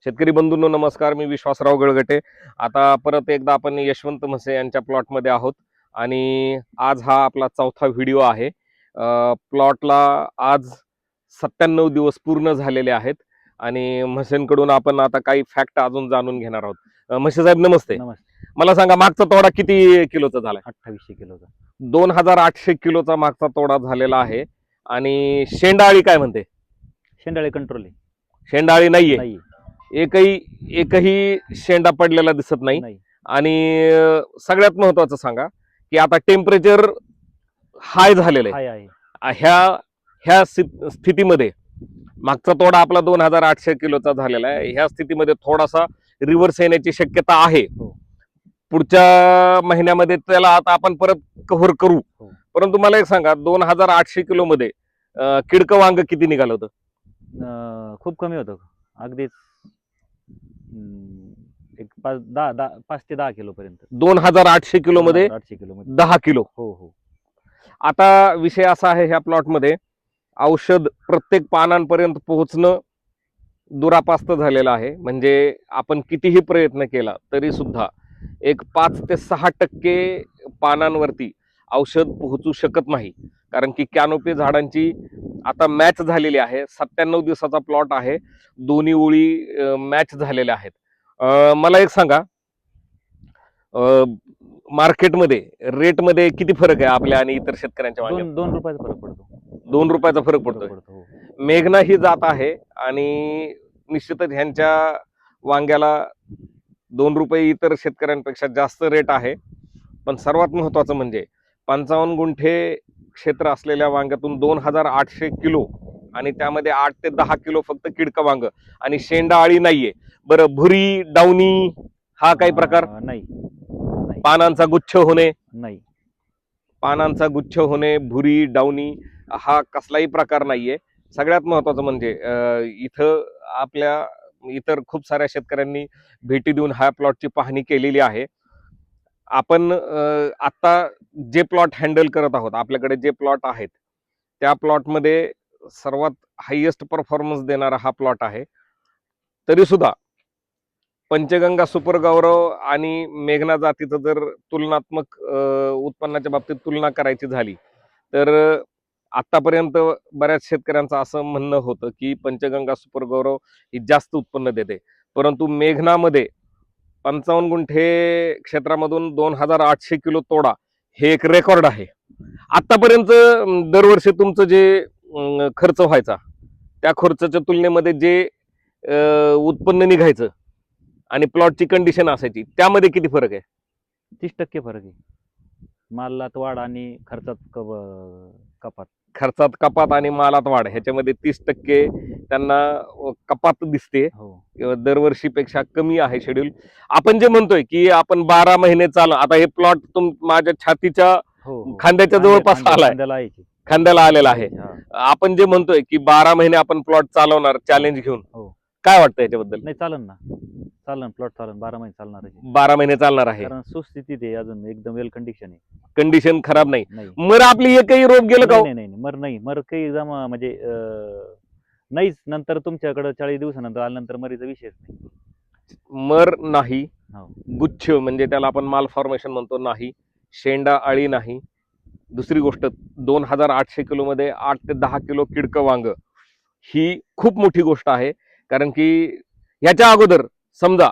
शेतकरी बंधूंनो नमस्कार. मी विश्वासराव गळगटे. आता परत एकदा आपण यशवंत म्हसे यांच्या प्लॉटमध्ये आहोत आणि आज हा आपला चौथा व्हिडिओ आहे. प्लॉटला आज 97 दिवस पूर्ण झालेले आहेत आणि म्हसेंकडून आपण आता काही फॅक्ट अजून जाणून घेणार आहोत. म्हसे साहेब नमस्ते. नमस्ते. मला सांगा, मागचा तोडा किती किलोचा झाला? 2800 किलोचा. 2800 किलोचा मागचा तोडा झालेला आहे. आणि शेंडाळी काय म्हणते? शेंडाळे कंट्रोल आहे. शेंडाळी नाहीये, नाही एकही शेंडा पडलेला दिसत नाही. नाही. आणि सगळ्यात महत्वाचं सांगा की आता टेम्परेचर हाय झालेलं आहे. ह्या स्थितीमध्ये मागचा तोडा आपला 2800 किलोचा झालेला आहे. ह्या स्थितीमध्ये थोडासा रिव्हर्स येण्याची शक्यता आहे. हो. पुढच्या महिन्यामध्ये त्याला आता आपण परत कव्हर करू. हो. परंतु मला एक सांगा, 2800 किलो मध्ये किडकं वांग किती निघालं होतं? खूप कमी होतं. अगदीच एक 5 ते 10 किलो पर्यंत. 2800 किलो मध्ये 800 किलो मध्ये 10 किलो. हो हो. आता विषय असा आहे, ह्या प्लॉटमध्ये औषध प्रत्येक पानांपर्यंत पोहोचणं दुरापास्त झालेलं आहे. म्हणजे आपण कितीही प्रयत्न केला तरी सुद्धा एक 5 ते 6% पानांवरती औषध पोहोचू शकत नाही. कारण की कॅनोपी झाडांची आता मॅच झालेली आहे. 97 दिवसाचा प्लॉट आहे. दोन्ही ओळी मॅच झालेल्या आहेत. मला एक सांगा, मार्केटमध्ये रेटमध्ये किती फरक आहे आपल्या आणि इतर शेतकऱ्यांच्या वांग्यात? 2 रुपयाचा फरक पडतो. 2 रुपयाचा फरक पडतोय. हो. मेघना ही जात आहे आणि निश्चितच ह्यांच्या वांग्याला 2 रुपये इतर शेतकऱ्यांपेक्षा जास्त रेट आहे. पण सर्वात महत्वाचं म्हणजे 55 गुंठे क्षेत्र असलेल्या वांग्यातून 2800 किलो आणि त्यामध्ये 8 ते 10 किलो फक्त किडका वांग आणि शेंडाळी नाहीये. बरं, भुरी डावणी हा काही प्रकार? नाही. पानांचा गुच्छ होणे? नाही. पानांचा गुच्छ होणे, भुरी डावणी हा कसलाही प्रकार नाहीये. सगळ्यात महत्वाचं म्हणजे इथं आपल्या इतर खूप साऱ्या शेतकऱ्यांनी भेटी देऊन ह्या प्लॉटची पाहणी केलेली आहे. आपण आता जे प्लॉट हँडल करत आहोत, आपल्याकडे जे प्लॉट आहेत त्या प्लॉटमध्ये सर्वात हायेस्ट परफॉर्मन्स देणारा हा प्लॉट आहे. तरी सुद्धा पंचगंगा सुपर गौरव आणि मेघना जातीचं जर तुलनात्मक उत्पन्नाच्या बाबतीत तुलना करायची झाली तर आतापर्यंत बऱ्याच शेतकऱ्यांचं असं म्हणणं होतं की पंचगंगा सुपर गौरव ही जास्त उत्पन्न देते. परंतु मेघनामध्ये 55 गुंठे क्षेत्रामधून 2800 किलो तोडा हे एक रेकॉर्ड आहे. आतापर्यंत दरवर्षी तुमचं जे खर्च व्हायचा त्या खर्चाच्या तुलनेमध्ये जे उत्पन्न निघायचं आणि प्लॉटची कंडिशन असायची त्यामध्ये किती फरक आहे? 30% फरक आहे. मालात वाढ आणि कपात. खर्चात कपात आणि मालात वाढ ह्याच्यामध्ये 30% त्यांना कपात दिसते. हो. दरवर्षीपेक्षा कमी आहे शेड्यूल. आपण जे म्हणतोय की आपण 12 महिने चालू, आता हे प्लॉट माझ्या छातीच्या खांद्याच्या जवळपास आलाय, खांद्याला आलेला आहे. आपण जे म्हणतोय की 12 महिने आपण प्लॉट चालवणार चॅलेंज घेऊन, काय वाटतं याच्याबद्दल? नाही, चालन प्लॉट चालन. 12 महिने चालणार आहे. 12 महिने चालणार आहे. कारण सुस्थितीत आहे, अजून एकदम वेल कंडिशन आहे. कंडिशन खराब नाही. मर आपली एकही रोग गेलं का? नाही. मर काही जमा म्हणजे नाहीच. नंतर तुमच्याकडे 40 दिवसानंतर आल्यानंतर मरीचा विषयच नाही. मर नाही, गुच्छ म्हणजे त्याला आपण माल फॉर्मेशन म्हणतो नाही, शेंडा आळी नाही. दुसरी गोष्ट, 2800 किलो मध्ये 8 ते 10 किलो किडकं वांग ही खूप मोठी गोष्ट आहे. कारण की ह्याच्या अगोदर समजा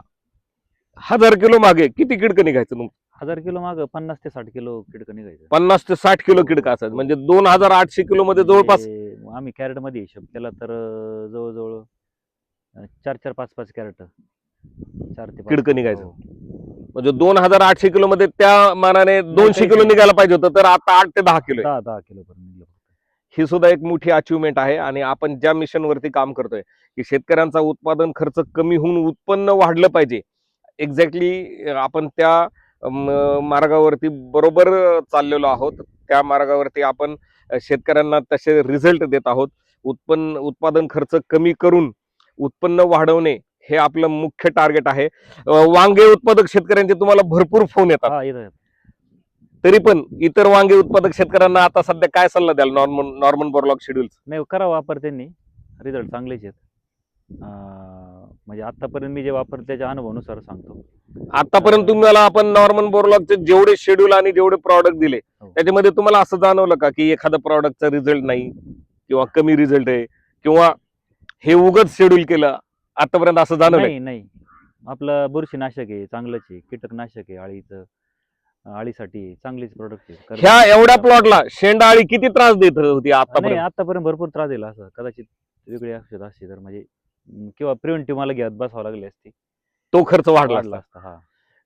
1000 किलो मागे किती किडकं निघायचं? 1000 किलो मागे 50 ते 60 किलो किडकं निघायचं. 50 ते 60 किलो किडकं असायचं. म्हणजे 2800 किलो मध्ये जवळपास आम्ही कॅरेट मध्ये हिशोब केला तर जवळजवळ 4 5 कॅरेट 4 ते 5 किडकं निघायचं. म्हणजे 2800 किलो मध्ये त्या मानाने 200 किलो निघायला पाहिजे होतं, तर आता 8 ते 10 किलो 10 किलो पर्यंत निघलं. ही सुद्धा एक मोठी अचिव्हमेंट आहे. आणि आपण ज्या मिशन वरती काम करतोय की शेतकऱ्यांचा उत्पादन खर्च कमी होऊन उत्पन्न वाढलं पाहिजे, एक्झॅक्टली आपण त्या मार्गावरती बरोबर चाललेलो आहोत. त्या मार्गावरती आपण शेतकऱ्यांना तसे रिझल्ट देत आहोत. उत्पादन खर्च कमी करून उत्पन्न वाढवणे हे आपलं मुख्य टार्गेट आहे. वांगे उत्पादक शेतकऱ्यांचे तुम्हाला भरपूर फोन येतात. तरी पण इतर वांगे उत्पादक शेतकऱ्यांना आता सध्या काय सल्ला द्याल नॉर्मन बोरलॉग शेड्यूल? नाही, करा वापर. त्यांनी रिझल्ट चांगलेच आहेत. म्हणजे आतापर्यंत मी जे वापरले त्याच्या अनुभवानुसार सांगतो. आतापर्यंत तुम्हाला आपण नॉर्मन बोरलॉगचे जेवढे शेड्यूल आणि जेवढे प्रॉडक्ट दिले हो. त्याच्यामध्ये तुम्हाला असं जाणवलं का की एखाद्या प्रॉडक्टचा रिझल्ट नाही किंवा कमी रिझल्ट आहे किंवा हे उगच शेड्यूल केलं आतापर्यंत असं जाणवलं? नाही नाही, आपलं बुरशीनाशक आहे, चांगलंच आहे, कीटकनाशक आहे, आळीसाठी चांगलीच प्रोडक्ट आहे. ह्या एवढ्या प्लॉटला शेंडाळी किती त्रास देत होती नाही, आतापर्यंत? आतापर्यंत भरपूर त्रास दिला असं कदाचित वेगळी औषध असते तर म्हणजे किंवा प्रिव्हेंटिव्ह मला घेत बसावं लागली असती, तो खर्च वाढला वाढला असता. असता. हा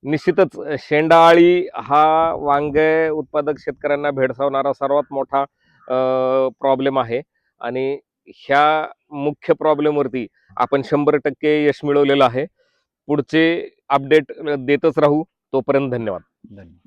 निश्चितच शेंडाळी हा वांगे उत्पादक शेतकऱ्यांना भेडसावणारा सर्वात मोठा प्रॉब्लेम आहे आणि ह्या मुख्य प्रॉब्लेम वरती आपण 100% यश मिळवलेलं आहे. पुढचे अपडेट देतच राहू. तोपर्यंत धन्यवाद. धन्यवाद.